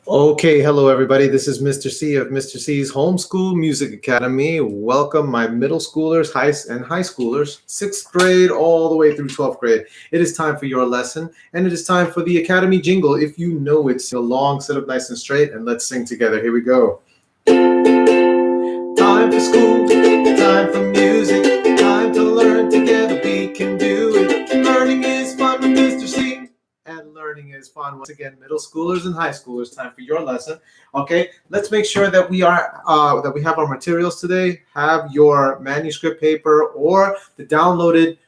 Okay, hello everybody. This is Mr. C of Mr. C's Homeschool Music Academy. Welcome my middle schoolers, high schoolers, 6th grade all the way through 12th grade. It is time for your lesson, and it is time for the Academy jingle. If you know it, sing along, sit up nice and straight, and let's sing together. Here we go. Time for school, time for music, time to learn together. We can do it. Learning is fun with Mr. C. And learning is fun. Once again, middle schoolers and high schoolers, time for your lesson. Okay, let's make sure that we have our materials today. Have your manuscript paper or the downloaded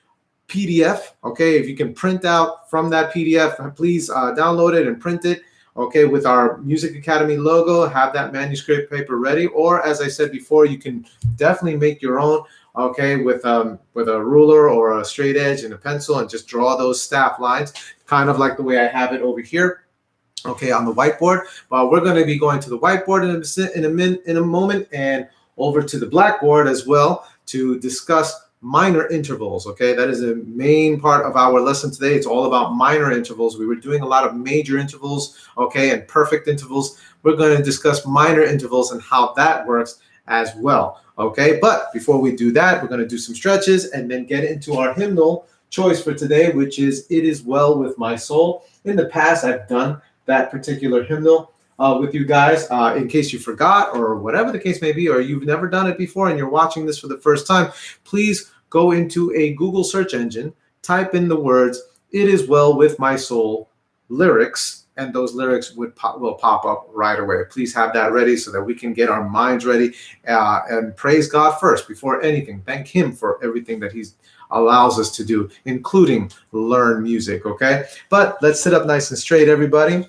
PDF. Okay, if you can print out from that PDF, please download it and print it. Okay, with our Music Academy logo, have that manuscript paper ready. Or as I said before, you can definitely make your own. Okay, with a ruler or a straight edge and a pencil, and just draw those staff lines, kind of like the way I have it over here. Okay, on the whiteboard. But we're going to be going to the whiteboard in a moment, and over to the blackboard as well to discuss minor intervals. Okay, that is a main part of our lesson today. It's all about minor intervals. We were doing a lot of major intervals, okay, and perfect intervals. We're going to discuss minor intervals and how that works as well. Okay, but before we do that, we're going to do some stretches and then get into our hymnal choice for today, which is "It Is Well With My Soul." In the past, I've done that particular hymnal with you guys. In case you forgot or whatever the case may be, or you've never done it before and you're watching this for the first time, please go into a Google search engine, type in the words "It Is Well With My Soul" lyrics, and those lyrics will pop up right away. Please have that ready so that we can get our minds ready and praise God first before anything. Thank Him for everything that He allows us to do, including learn music, okay? But let's sit up nice and straight, everybody.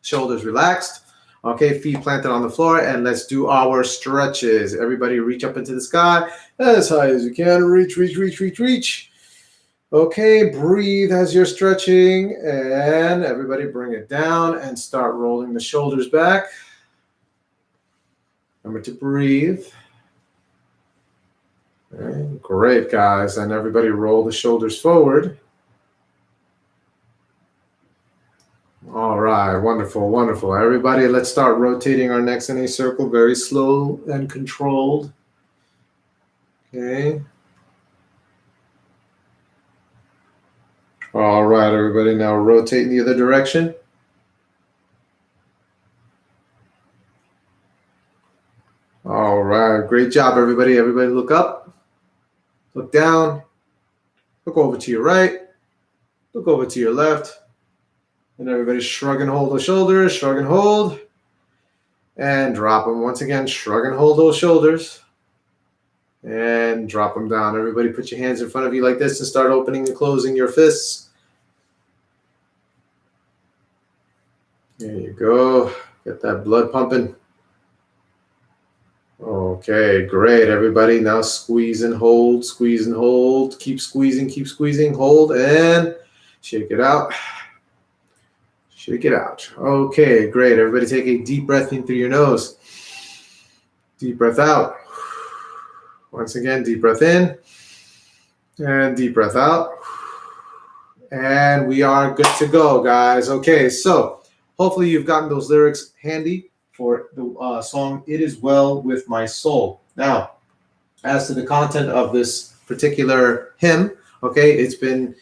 Shoulders relaxed. Okay, feet planted on the floor, and let's do our stretches. Everybody reach up into the sky as high as you can. Reach, reach, reach, reach, reach. Okay, breathe as you're stretching, and everybody bring it down and start rolling the shoulders back. Remember to breathe. Okay, great, guys. And everybody roll the shoulders forward. All right, wonderful, wonderful. Everybody, let's start rotating our necks in a circle, very slow and controlled. Okay. All right, everybody, now rotate in the other direction. All right, great job, everybody. Everybody look up, look down, look over to your right, look over to your left, and everybody shrug and hold the shoulders, shrug and hold, and drop them. Once again, shrug and hold those shoulders, and drop them down. Everybody put your hands in front of you like this and start opening and closing your fists. There you go. Get that blood pumping. Okay, great, everybody. Now squeeze and hold, squeeze and hold. Keep squeezing, hold, and shake it out. Shake it out. Okay, great. Everybody take a deep breath in through your nose. Deep breath out. Once again, deep breath in and deep breath out. And we are good to go, guys. Okay, so hopefully you've gotten those lyrics handy for the song "It Is Well With My Soul." Now, as to the content of this particular hymn, okay, it's been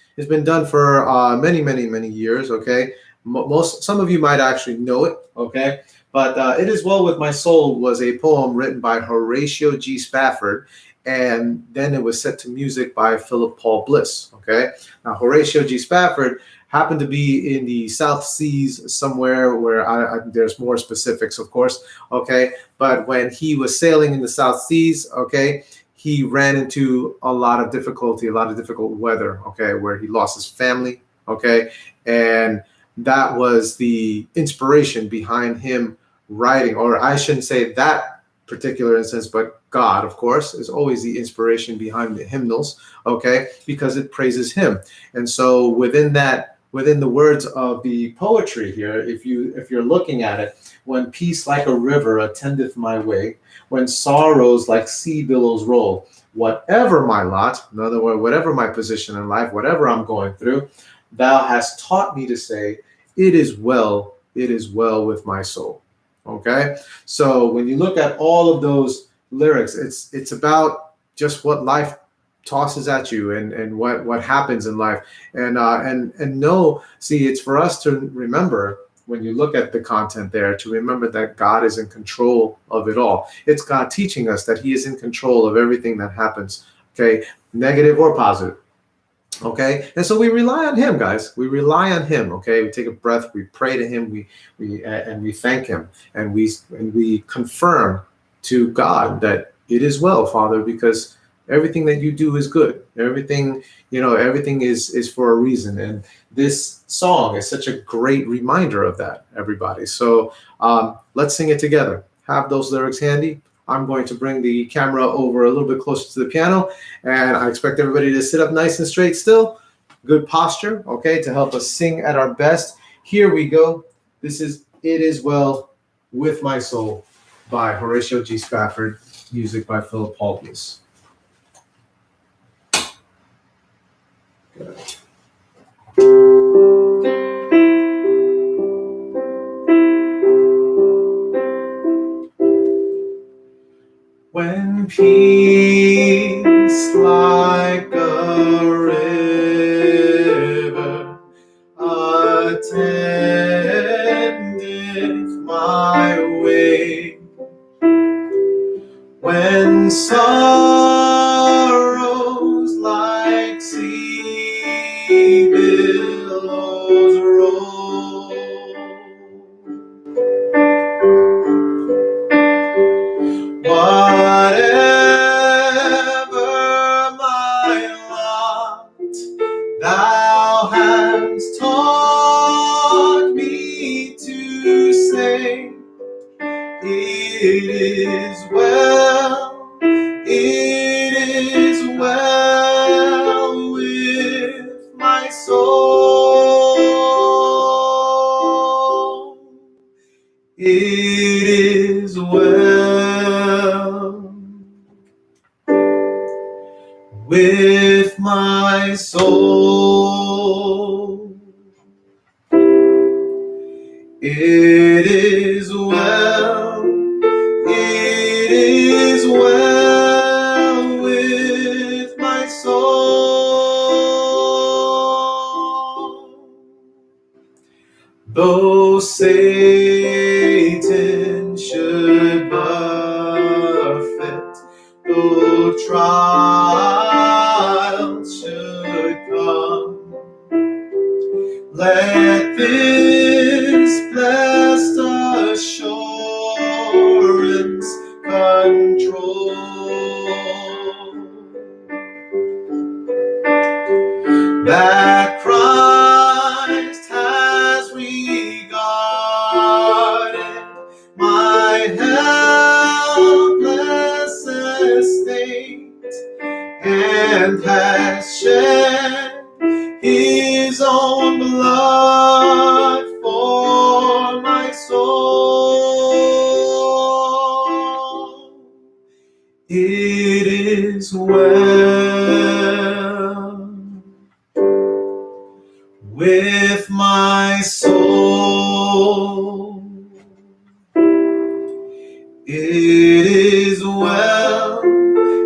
done for many years, okay. Some of you might actually know it, okay, but "It Is Well With My Soul" was a poem written by Horatio G. Spafford, and then it was set to music by Philip Paul Bliss, okay. Now, Horatio G. Spafford happened to be in the South Seas somewhere where there's more specifics, of course, okay, but when he was sailing in the South Seas, okay, he ran into a lot of difficult weather, okay, where he lost his family, okay, and that was the inspiration behind him writing, or I shouldn't say that particular instance, but God, of course, is always the inspiration behind the hymnals, okay, because it praises Him. And so within the words of the poetry here, if you're looking at it, when peace like a river attendeth my way, when sorrows like sea billows roll, whatever my lot, in other words, whatever my position in life, whatever I'm going through, thou hast taught me to say, it is well it is well with my soul. Okay? So when you look at all of those lyrics, it's about just what life tosses at you and what happens in life. And no, see, it's for us to remember, when you look at the content there, to remember that God is in control of it all. It's God teaching us that he is in control of everything that happens, okay, negative or positive. Okay, and so we rely on him, guys. We rely on him. Okay, we take a breath, we pray to him, we thank him, and we confirm to God that it is well, Father, because everything that you do is good. Everything, everything is for a reason. And this song is such a great reminder of that, everybody. So let's sing it together. Have those lyrics handy. I'm going to bring the camera over a little bit closer to the piano, and I expect everybody to sit up nice and straight still. Good posture, okay, to help us sing at our best. Here we go. This is It Is Well With My Soul by Horatio G. Spafford, music by Philip Halkias. When peace like a river attendeth my way, when sorrows like sea billows roll, whatever my lot, thou hast taught me to say, it is well, it is well with my soul. It is well with my soul. It is well, it is well with my soul. Though Satan should buffet, though trials should come, let this blessed assurance control that Christ has regarded my helpless estate and has shed his own blood for my soul. It is well with my soul. It is well,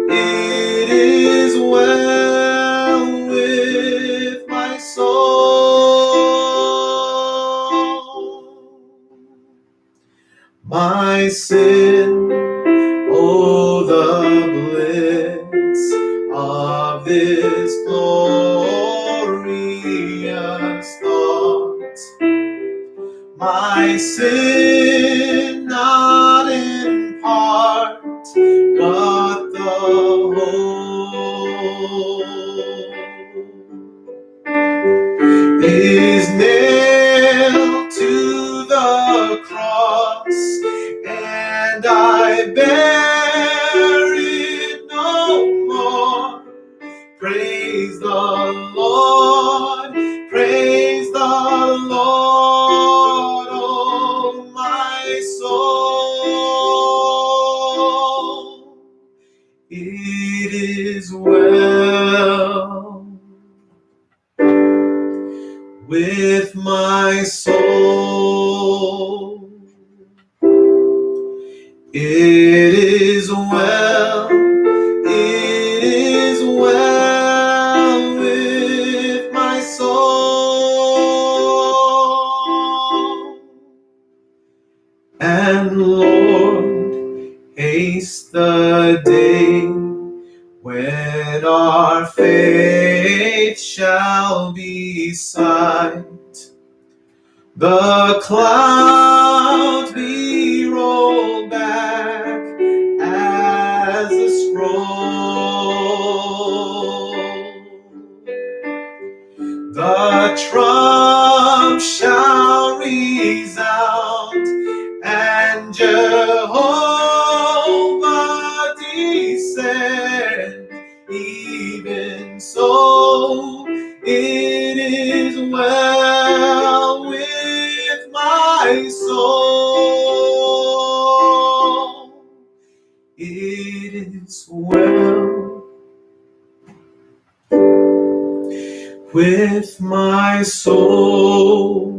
it is well with my soul. My sin, oh, the bliss of this glorious thought. My sin, not in part, but the whole, is nailed to the cross, and I bear it no more. Praise the Lord, praise the Lord, oh my soul. soul. It is well, it is well with my soul. And Lord, haste the day when our faith shall be sight, the clouds be rolled back as a scroll. The trump shall resound and Jehovah descend. Even so, it is well with my soul. It is well with my soul.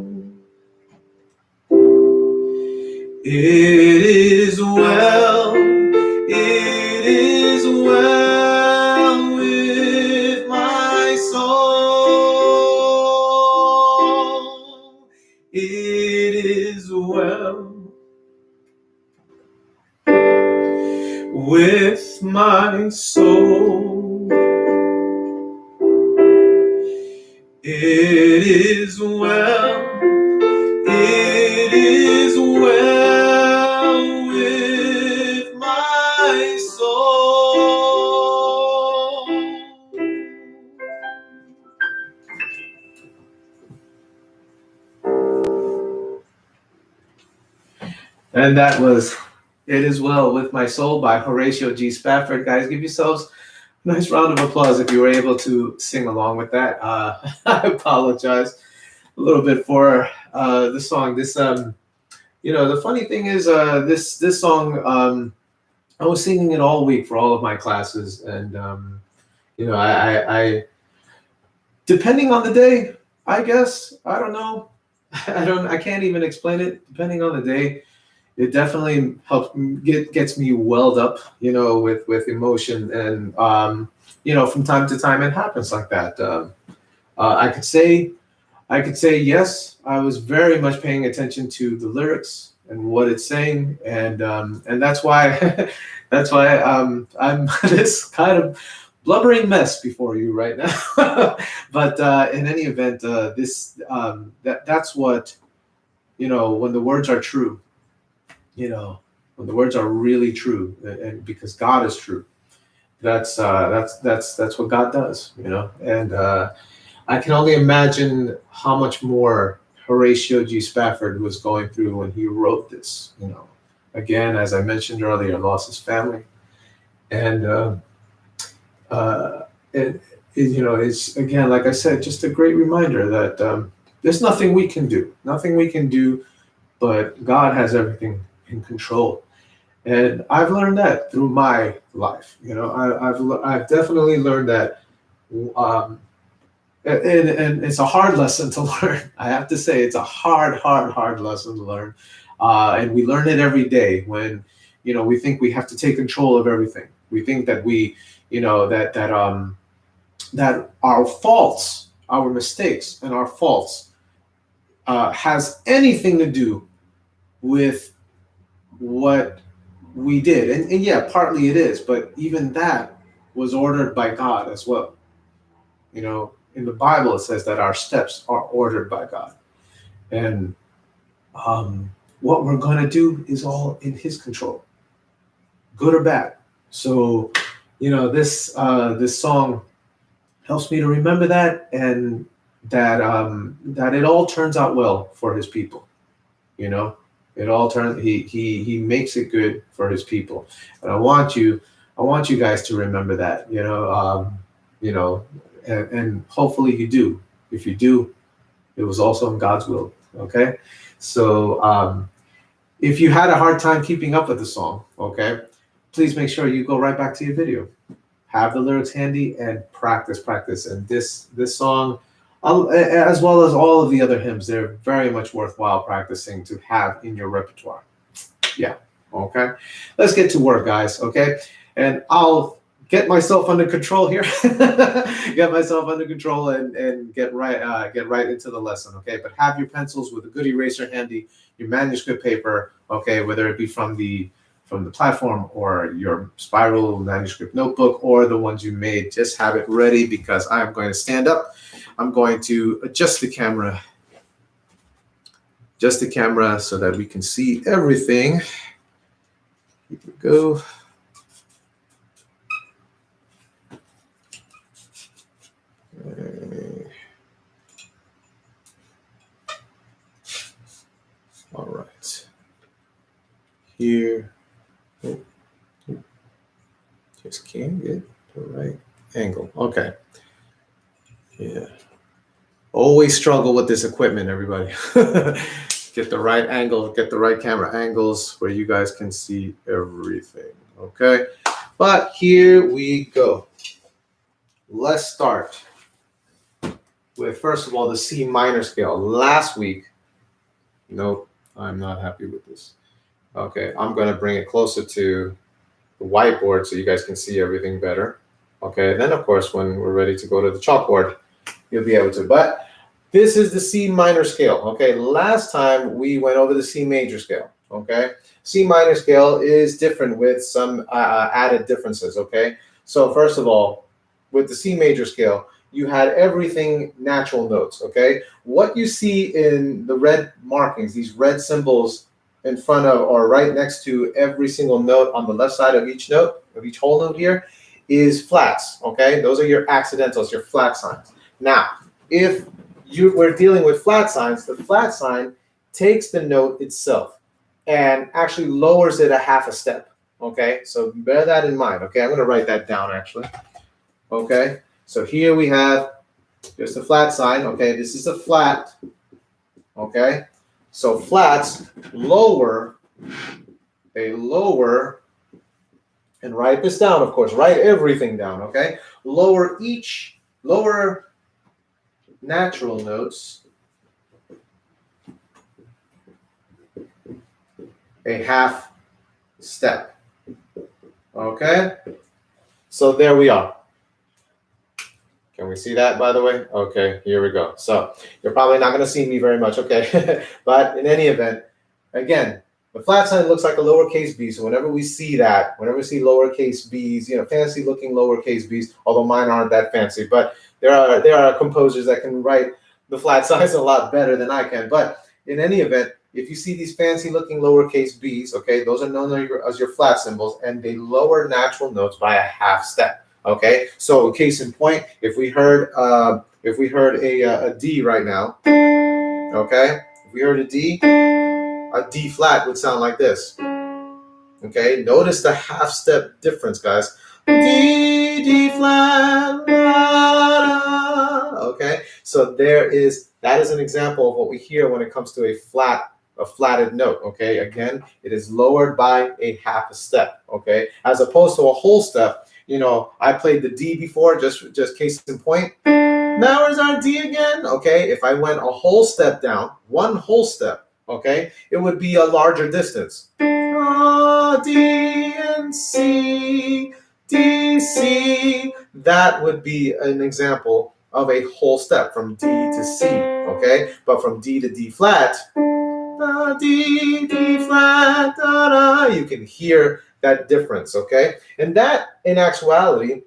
It is well, it is well with my soul. It is well with my soul. It is well, it is well with my soul. And that was It Is Well With My Soul by Horatio G. Spafford. Guys, give yourselves a nice round of applause if you were able to sing along with that. I apologize a little bit for the song. This, the funny thing is, this song, I was singing it all week for all of my classes, and I depending on the day, I guess, I don't know, I can't even explain it. Depending on the day, it definitely helps gets me welled up, with emotion, and from time to time it happens like that. I could say yes, I was very much paying attention to the lyrics and what it's saying, and that's why I'm this kind of blubbering mess before you right now. But in any event, that's what, when the words are true, when the words are really true, and because God is true, that's what God does, and I can only imagine how much more Horatio G. Spafford was going through when he wrote this. Again, as I mentioned earlier, lost his family, and it's, again, like I said, just a great reminder that there's nothing we can do, but God has everything in control. And I've learned that through my life. I've definitely learned that. And it's a hard lesson to learn. I have to say, it's a hard lesson to learn. And we learn it every day when, we think we have to take control of everything. We think that that our faults, our mistakes and our faults has anything to do with what we did. And yeah, partly it is, but even that was ordered by God as well. In the Bible, it says that our steps are ordered by God. And what we're going to do is all in his control, good or bad. So, this song helps me to remember that, and that it all turns out well for his people. It all turns, he makes it good for his people. And I want you guys to remember that, and hopefully you do. If you do, it was also in God's will. Okay. So if you had a hard time keeping up with the song, okay, please make sure you go right back to your video, have the lyrics handy, and practice. And this song, as well as all of the other hymns. They're very much worthwhile practicing to have in your repertoire. Yeah. Okay. Let's get to work, guys. Okay. And I'll get myself under control here. Get myself under control and get right into the lesson. Okay. But have your pencils with a good eraser handy, your manuscript paper. Okay. Whether it be from the platform or your spiral manuscript notebook or the ones you made, just have it ready because I'm going to stand up. I'm going to adjust the camera so that we can see everything. Here we go. All right. Here. Just can't get the right angle. Okay. Yeah. Always struggle with this equipment, everybody. Get the right angle, get the right camera angles where you guys can see everything. Okay. But here we go. Let's start with, first of all, the C minor scale. Last week, nope, I'm not happy with this. Okay, I'm going to bring it closer to the whiteboard so you guys can see everything better. Okay, then of course, when we're ready to go to the chalkboard, you'll be able to. But this is the C minor scale. Okay, last time we went over the C major scale. Okay, C minor scale is different with some added differences. Okay, so first of all, with the C major scale, you had everything natural notes. Okay, what you see in the red markings, these red symbols in front of or right next to every single note on the left side of each note, of each whole note here, is flats. Okay, those are your accidentals, your flat signs. Now, if you were dealing with flat signs, the flat sign takes the note itself and actually lowers it a half a step. Okay, so bear that in mind. Okay, I'm going to write that down actually. Okay, so here we have just a flat sign. Okay, this is a flat. Okay, so flats lower, they lower, and write this down, of course, write everything down. Okay, lower natural notes a half step. Okay, so there we are. Can we see that, by the way? Okay, here we go. So you're probably not going to see me very much, okay? But in any event, again, the flat sign looks like a lowercase b. So whenever we see that, whenever we see lowercase b's, you know, fancy looking lowercase b's, although mine aren't that fancy, but there are composers that can write the flat signs a lot better than I can. But in any event, if you see these fancy looking lowercase b's, okay, those are known as your flat symbols, and they lower natural notes by a half step. Okay, so case in point, if we heard a D right now, okay, if we heard a D flat would sound like this. Okay, notice the half step difference, guys. D flat. Okay, so that is an example of what we hear when it comes to a flatted note. Okay, again, it is lowered by a half a step. Okay, as opposed to a whole step. You know, I played the D before, just case in point. Now where's our D again? Okay, if I went a whole step down, one whole step, okay, it would be a larger distance. D and C, D, C. That would be an example of a whole step from D to C, okay? But from D to D flat, D, D flat, da, da, you can hear that difference, okay? And that, in actuality,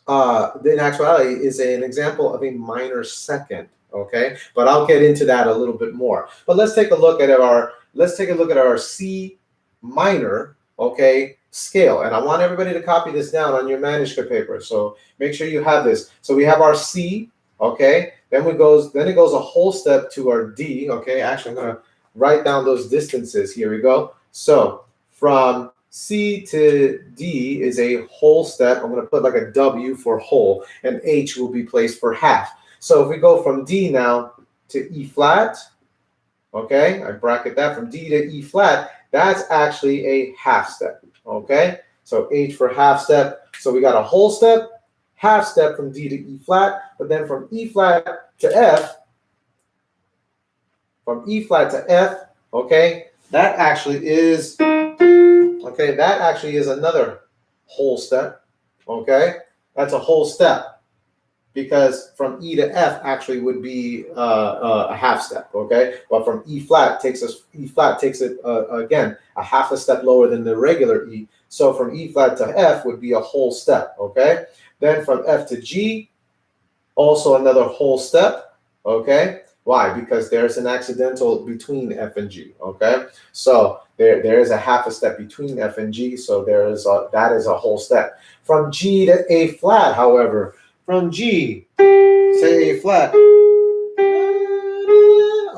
is an example of a minor second, okay? But I'll get into that a little bit more. But let's take a look at our C minor, okay, scale. And I want everybody to copy this down on your manuscript paper. So make sure you have this. So we have our C, okay? Then it goes a whole step to our D, okay? Actually, I'm gonna write down those distances. Here we go. So from C to D is a whole step. I'm going to put like a W for whole, and H will be placed for half. So if we go from D now to E flat, okay, I bracket that from D to E flat, that's actually a half step, okay? So H for half step. So we got a whole step, half step from D to E flat, but then from E flat to F, from E flat to F, okay, that actually is another whole step, okay? That's a whole step because from E to F actually would be a half step, okay? But from E flat takes it again a half a step lower than the regular E. So from E flat to F would be a whole step, okay? Then from F to G, also another whole step, okay? Why? Because there's an accidental between F and G, okay? So there is a half a step between F and G, so that is a whole step. From G to A flat, however, from G to A flat,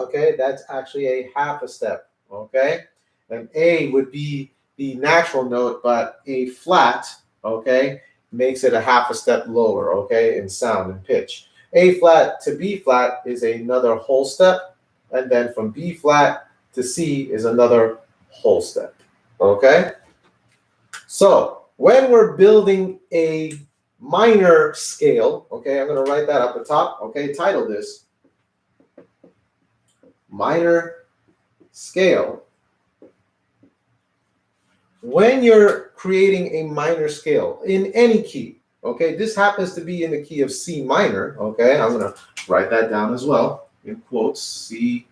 okay, that's actually a half a step, okay? And A would be the natural note, but A flat, okay, makes it a half a step lower, okay, in sound and pitch. A flat to B flat is another whole step, and then from B flat to C is another whole step, okay? So when we're building a minor scale, okay, I'm going to write that up at the top, okay, title this minor scale. When you're creating a minor scale in any key, okay, this happens to be in the key of C minor, okay, I'm going to write that down as well in quotes, C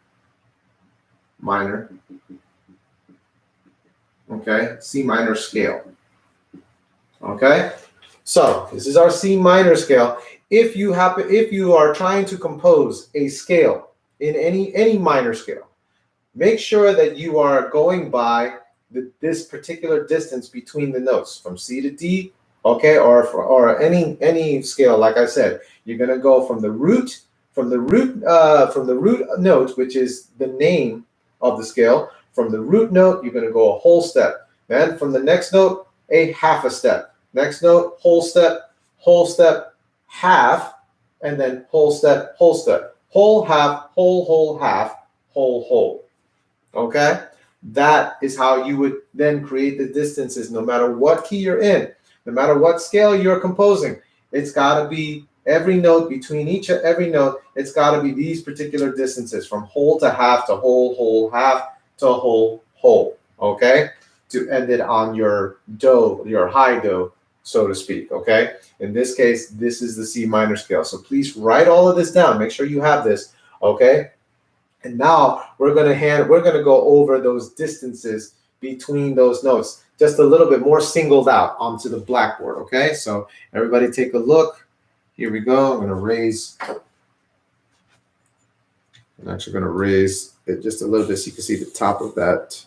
minor, okay, C minor scale, okay. So this is our C minor scale. If you are trying to compose a scale in any minor scale, make sure that you are going by this particular distance between the notes from C to D, okay, or any scale. Like I said, you're going to go from the root note, which is the name of the scale. From the root note, you're going to go a whole step. Then from the next note, a half a step. Next note, whole step, half, and then whole step, whole, half, whole, half, whole. Okay? That is how you would then create the distances no matter what key you're in, no matter what scale you're composing. It's got to be every note between every note, it's got to be these particular distances from whole to half to whole, half to whole. Okay? To end it on your do, your high do, so to speak. Okay? In this case, this is the C minor scale. So please write all of this down. Make sure you have this. Okay? And now we're going to go over those distances between those notes, just a little bit more singled out onto the blackboard, okay? So everybody take a look. Here we go. I'm actually going to raise it just a little bit so you can see the top of that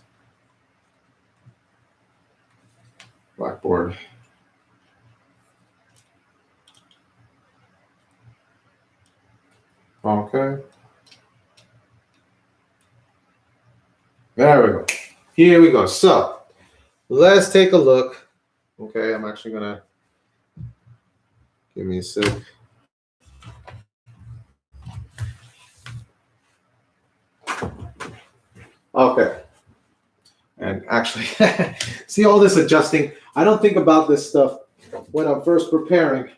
blackboard. Okay. There we go. Here we go. So let's take a look. Okay, I'm actually gonna give me a sec. Okay. And actually, see all this adjusting. I don't think about this stuff when I'm first preparing.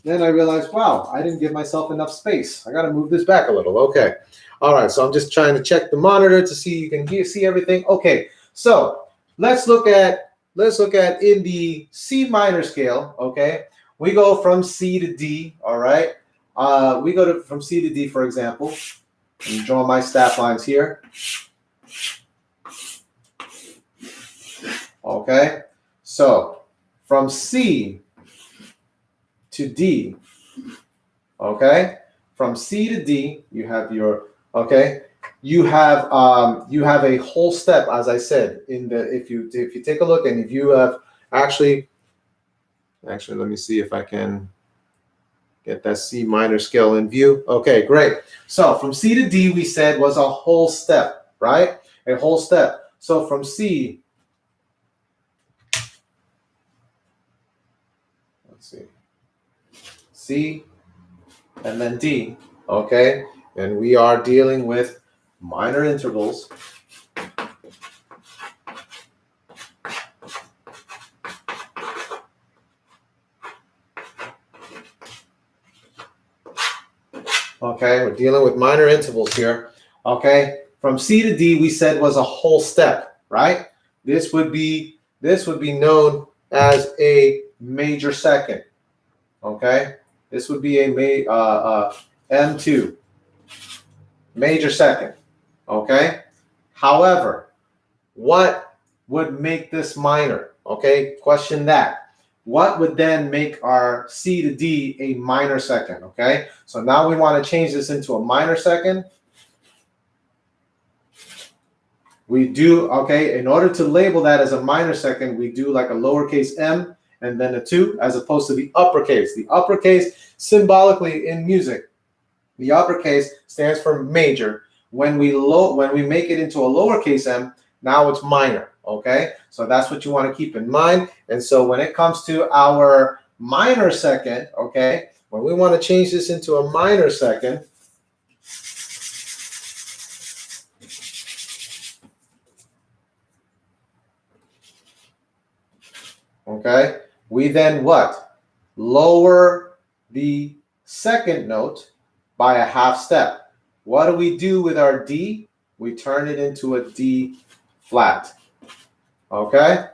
Then I realized, wow, I didn't give myself enough space. I got to move this back a little. Okay. All right. So I'm just trying to check the monitor to see you can see everything. Okay. So let's look at in the C minor scale. Okay. We go from C to D. All right. We go from C to D, for example. I'm drawing my staff lines here. Okay. So from C to D, okay, from C to D, you have your, okay, you have a whole step, as I said, in the, if you take a look, and if you have actually let me see if I can get that C minor scale in view. Okay, great. So from C to D, we said was a whole step, right? A whole step. So from C, let's see, C, and then D, okay? And we are dealing with minor intervals. Okay, we're dealing with minor intervals here. Okay, from C to D we said was a whole step, right? This would be known as a major second. Okay, this would be a M2, major second. Okay, however, what would make this minor? Okay, question that. What would then make our C to D a minor second? Okay, so now we want to change this into a minor second. We do, okay, in order to label that as a minor second, we do like a lowercase m and then a 2 as opposed to the uppercase. The uppercase, symbolically in music, the uppercase stands for major. When we make it into a lowercase m, now it's minor, okay? So that's what you want to keep in mind. And so when it comes to our minor second, okay, when we want to change this into a minor second, okay, we then what? Lower the second note by a half step. What do we do with our D? We turn it into a D flat. Okay?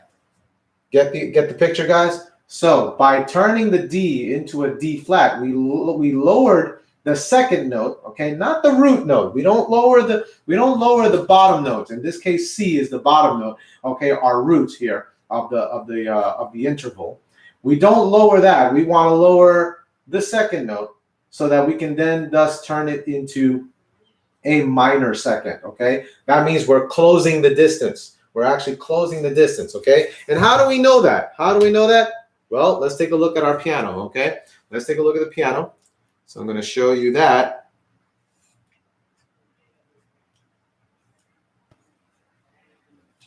Get the picture, guys? So by turning the D into a D flat, we lowered the second note, okay, not the root note. We don't lower the bottom note. In this case, C is the bottom note, okay, our root here of the interval. We don't lower that. We want to lower the second note so that we can then thus turn it into a minor second, okay? That means we're closing the distance. We're actually closing the distance, okay? And how do we know that? How do we know that? Well, let's take a look at our piano, okay? Let's take a look at the piano. So I'm going to show you that.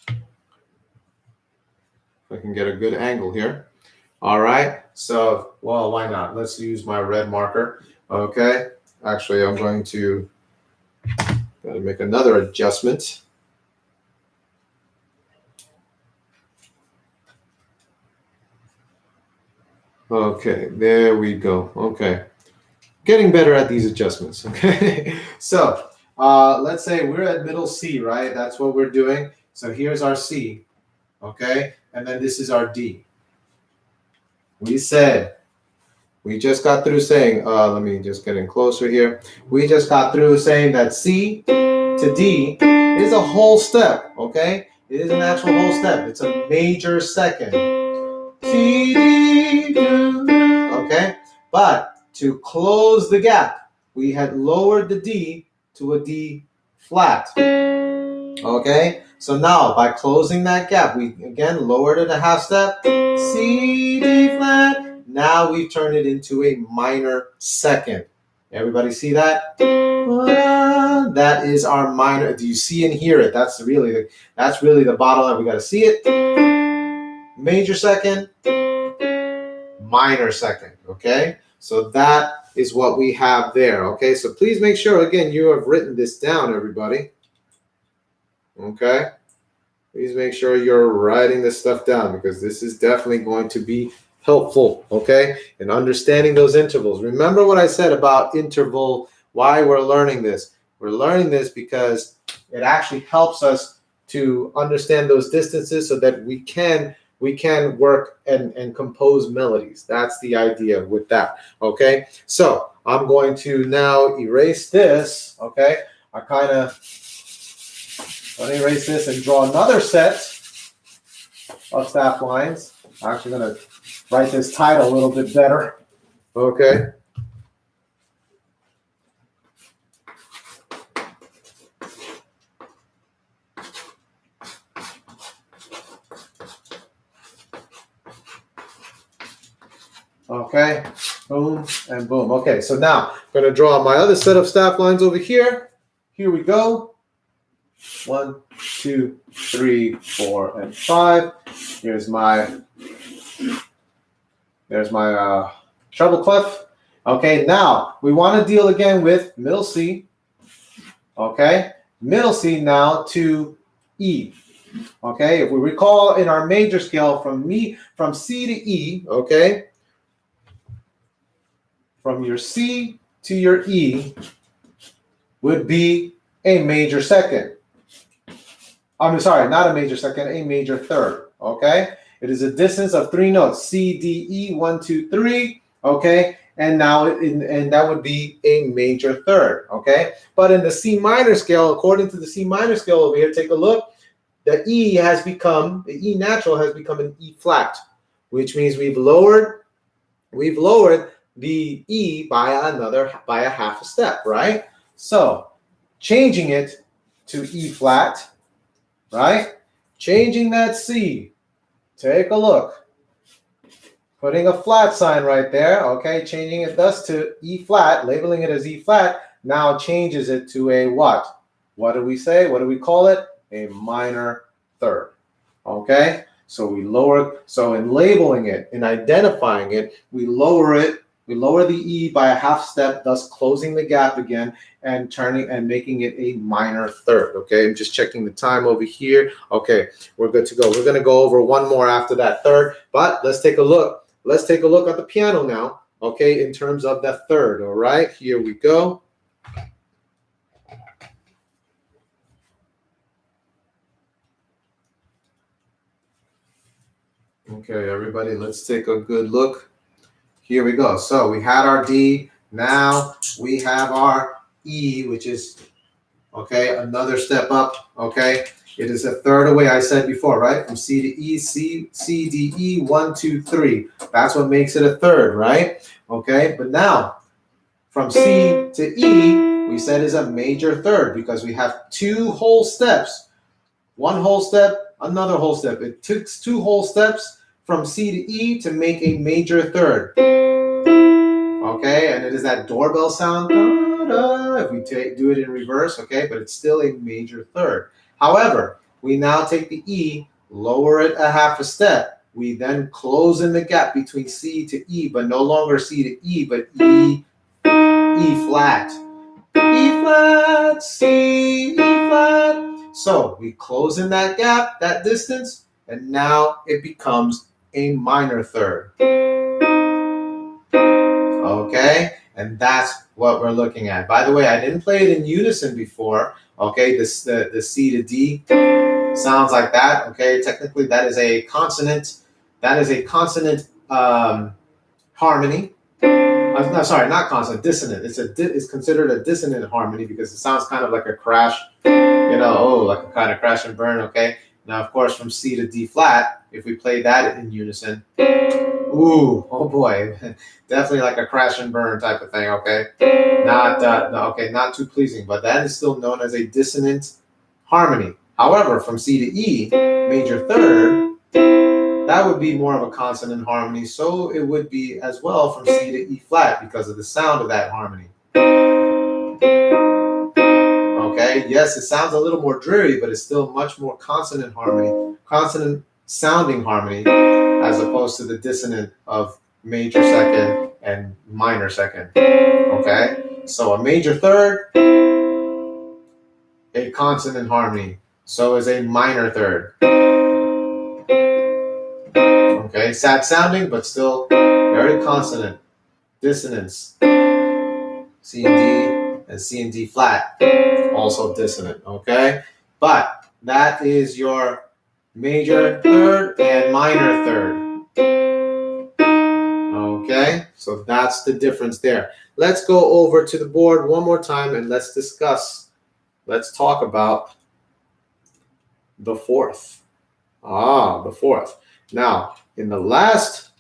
If I can get a good angle here. All right. So, well, why not? Let's use my red marker, okay? Actually, I'm going to gotta make another adjustment. Okay, there we go. Okay, getting better at these adjustments. Okay, so let's say we're at middle C, right? That's what we're doing. So here's our C, okay, and then this is our D. We just got through saying, let me just get in closer here. We just got through saying that C to D is a whole step, okay? It is an actual whole step. It's a major second. C, D, okay? But to close the gap, we had lowered the D to a D flat, okay? So now, by closing that gap, we again lowered it a half step. C, D flat. Now we've turned it into a minor second. Everybody see that? That is our minor. Do you see and hear it? That's really the bottom line. We got to see it. Major second, minor second. Okay, so that is what we have there. Okay, so please make sure again you have written this down, everybody. Okay, please make sure you're writing this stuff down because this is definitely going to be helpful, okay, in understanding those intervals. Remember what I said about interval, why we're learning this. We're learning this because it actually helps us to understand those distances so that we can work and compose melodies. That's the idea with that, okay? So I'm going to now erase this, okay? I'm going to erase this and draw another set of staff lines. I'm actually going to write this title a little bit better. Okay. Okay. Boom and boom. Okay, so now I'm going to draw my other set of staff lines over here. Here we go. 1, 2, 3, 4, and 5. There's my treble clef. Okay, now we want to deal again with middle C. Okay, middle C now to E. Okay, if we recall in our major scale from C to E, okay, from your C to your E would be a major second. I'm sorry, not a major second, a major third. Okay? It is a distance of 3 notes. C, D, E, 1, 2, 3. Okay? And now and that would be a major third. Okay? But in the C minor scale, according to the C minor scale over here, take a look. The E natural has become an E flat, which means we've lowered the E by a half a step, right? So changing it to E flat, right? Changing that C. Take a look. Putting a flat sign right there, okay? Changing it thus to E flat, labeling it as E flat, now changes it to a what? What do we say? What do we call it? A minor third, okay? So we lower, so in labeling it, in identifying it, we lower the E by a half step, thus closing the gap again and making it a minor third, okay? I'm just checking the time over here. Okay, we're good to go. We're gonna go over one more after that third, but let's take a look. Let's take a look at the piano now, okay, in terms of the third, all right? Here we go. Okay, everybody, let's take a good look. Here we go. So we had our D. Now we have our E, which is, okay, another step up, okay? It is a third away, I said before, right? From C to E, C, D, E, 1, 2, 3. That's what makes it a third, right? Okay, but now from C to E, we said is a major third because we have 2 whole steps. One whole step, another whole step. It takes 2 whole steps from C to E to make a major third. Okay, and it is that doorbell sound, if we do it in reverse, okay, but it's still a major third. However, we now take the E, lower it a half a step. We then close in the gap between C to E, but no longer C to E, but E flat. E flat, C, E flat. So we close in that gap, that distance, and now it becomes a minor third. Okay, and that's what we're looking at. By the way, I didn't play it in unison before. Okay, the C to D sounds like that. Okay, technically that is a consonant. That is a consonant harmony. No, sorry, not consonant, dissonant. It's considered a dissonant harmony because it sounds kind of like a crash, like a kind of crash and burn, okay? Now, of course, from C to D flat, if we play that in unison, ooh, oh boy, definitely like a crash and burn type of thing, okay? Not too pleasing, but that is still known as a dissonant harmony. However, from C to E, major third, that would be more of a consonant harmony, so it would be as well from C to E flat because of the sound of that harmony. Okay, yes, it sounds a little more dreary, but it's still much more consonant harmony, consonant sounding harmony, as opposed to the dissonant of major second and minor second. Okay, so a major third, a consonant harmony, so is a minor third. Okay, sad sounding, but still very consonant. Dissonance. C and D flat, also dissonant. Okay, but that is your major third and minor third. Okay, so that's the difference there. Let's go over to the board one more time and let's talk about the fourth. The fourth. Now, in the last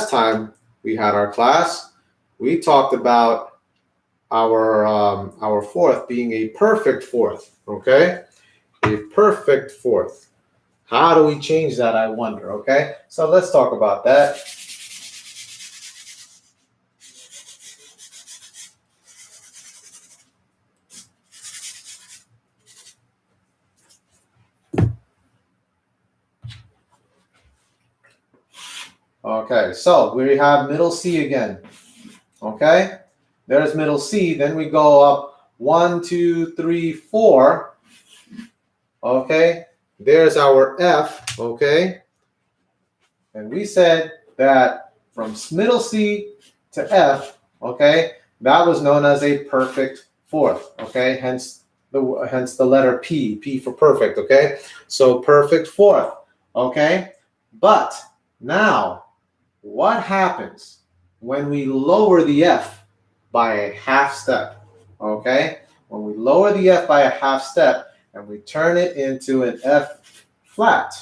time we had our class, we talked about our fourth being a perfect fourth, okay? A perfect fourth. How do we change that, I wonder, okay? So let's talk about that. Okay, so we have middle C again. Okay, there's middle C. Then we go up 1, 2, 3, 4. Okay, there's our F. Okay, and we said that from middle C to F. Okay, that was known as a perfect fourth, okay? Hence the letter P, P for perfect, okay? So perfect fourth, okay? But now, what happens when we lower the F by a half step, okay? When we lower the F by a half step and we turn it into an F flat.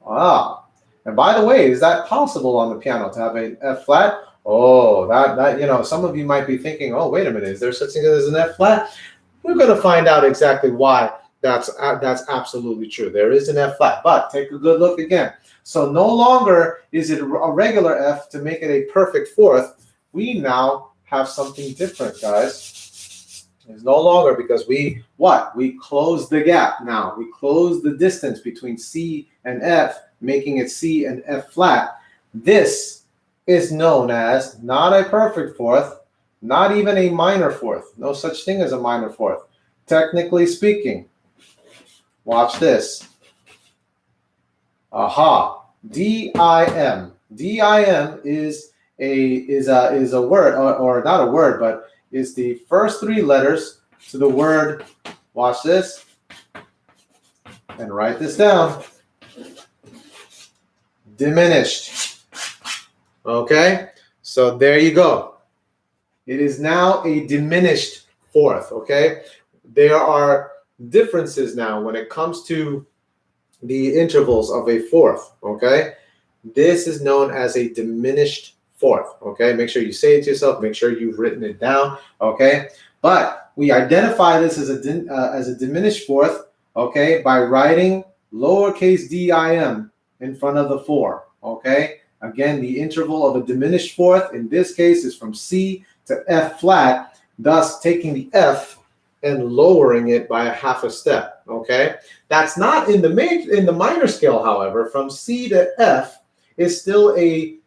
Ah, and by the way, is that possible on the piano to have an F flat? Oh, that some of you might be thinking, oh, wait a minute, is there such thing as an F flat? We're going to find out exactly why that's absolutely true. There is an F flat, but take a good look again. So no longer is it a regular F to make it a perfect fourth. We now have something different, guys. It's no longer because we close the gap now. We close the distance between C and F, making it C and F flat. This is known as not a perfect fourth, not even a minor fourth. No such thing as a minor fourth. Technically speaking, watch this. Aha, D-I-M. D-I-M is a word, or not a word, but is the first three letters to the word, watch this, and write this down, diminished. Okay, so there you go. It is now a diminished fourth, okay? There are differences now when it comes to the intervals of a fourth, okay? This is known as a diminished fourth, okay? Make sure you say it to yourself. Make sure you've written it down, okay? But we identify this as a diminished fourth, okay, by writing lowercase d-I-m in front of the 4, okay? Again, the interval of a diminished fourth in this case is from C to F flat, thus taking the F and lowering it by a half a step, okay? That's not in the minor scale, however. From C to F is still an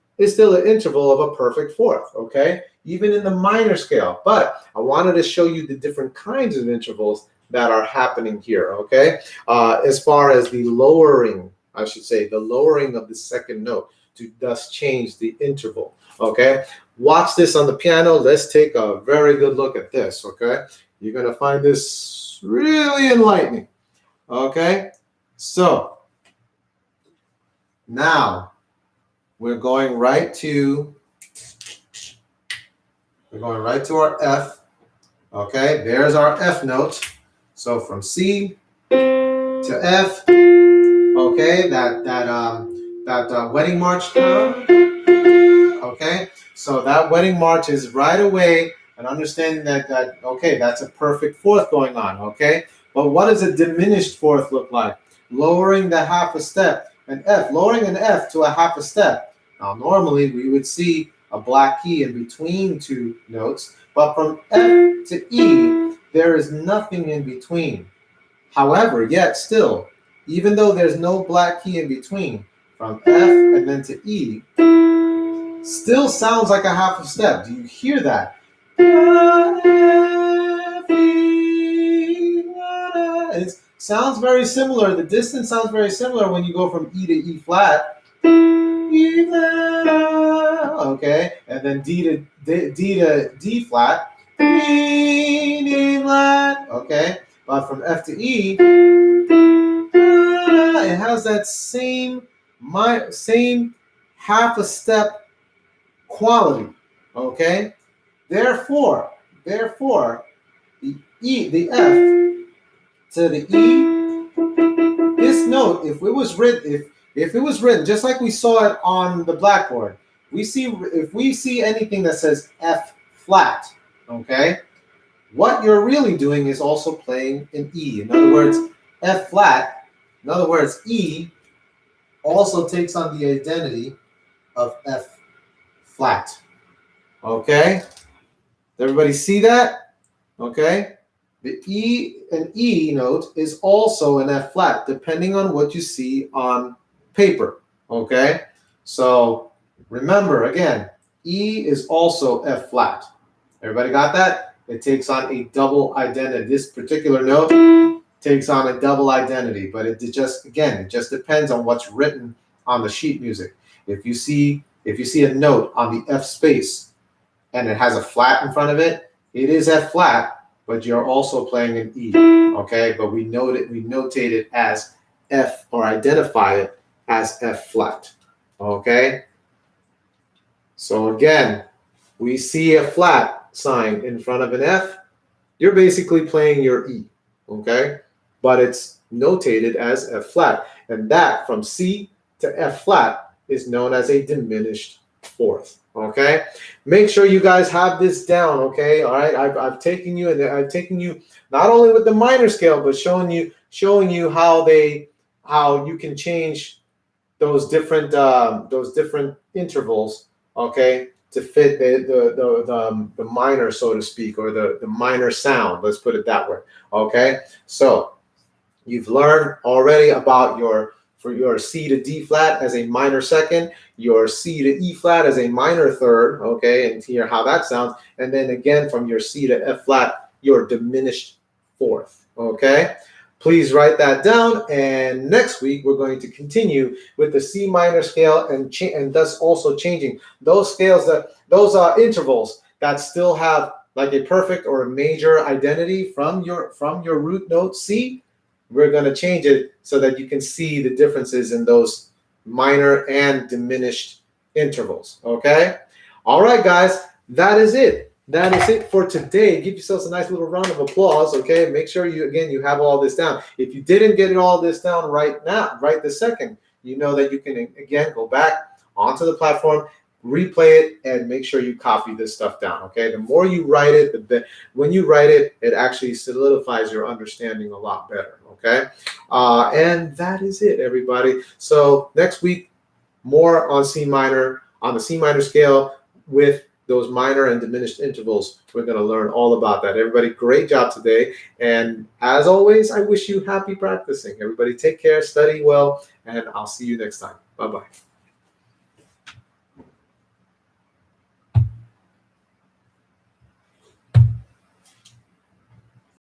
interval of a perfect fourth, okay? Even in the minor scale. But I wanted to show you the different kinds of intervals that are happening here, okay? As far as the lowering, I should say, the lowering of the second note to thus change the interval, okay? Watch this on the piano. Let's take a very good look at this, okay? You're going to find this really enlightening, okay? So now we're going right to our F, okay? There's our F note. So from C to F, okay? That wedding march, okay? So that wedding march is right away an understanding that okay, that's a perfect fourth going on, okay? But what does a diminished fourth look like? Lowering the half a step, lowering an F to a half a step. Now, normally we would see a black key in between two notes, but from F to E, there is nothing in between. However, yet still, even though there's no black key in between, from F and then to E, still sounds like a half a step. Do you hear that? It sounds very similar. The distance sounds very similar when you go from E to E flat. E flat, okay, and then D to D flat. D flat, okay. But from F to E, it has that same half a step quality, okay? Therefore, the F to the E, this note, if it was written just like we saw it on the blackboard, if we see anything that says F flat, okay, what you're really doing is also playing an E. In other words, F flat, in other words, E also takes on the identity of F flat, okay? Everybody see that? Okay. The an E note is also an F flat, depending on what you see on paper. Okay. So remember, again, E is also F flat. Everybody got that? It takes on a double identity. This particular note takes on a double identity, but it just depends on what's written on the sheet music. If you see a note on the F space and it has a flat in front of it, it is F flat, but you're also playing an E, okay? But we notate it as F, or identify it as F flat, okay? So again, we see a flat sign in front of an F, you're basically playing your E, okay? But it's notated as F flat. And that, from C to F flat, is known as a diminished fourth, okay? Make sure you guys have this down, okay? All right, I've taken you, and I've taken you not only with the minor scale, but showing you how you can change those different intervals, okay, to fit the minor, so to speak, or the minor sound. Let's put it that way. Okay, so you've learned already about your C to D flat as a minor second, your C to E flat as a minor third, okay, and hear how that sounds, and then again from your C to F flat, your diminished fourth, okay? Please write that down, and next week we're going to continue with the C minor scale, and thus also changing those scales, those intervals that still have like a perfect or a major identity from your root note C. We're going to change it so that you can see the differences in those minor and diminished intervals. Okay? All right, guys, that is it. That is it for today. Give yourselves a nice little round of applause, okay? Make sure you have all this down. If you didn't get all this down right now, right this second, you know that you can, again, go back onto the platform, replay it, and make sure you copy this stuff down, okay? The more you write it, the better. When you write it, it actually solidifies your understanding a lot better, okay? And that is it, everybody. So next week, more on C minor, on the C minor scale with those minor and diminished intervals. We're going to learn all about that. Everybody, great job today. And as always, I wish you happy practicing. Everybody, take care, study well, and I'll see you next time. Bye-bye.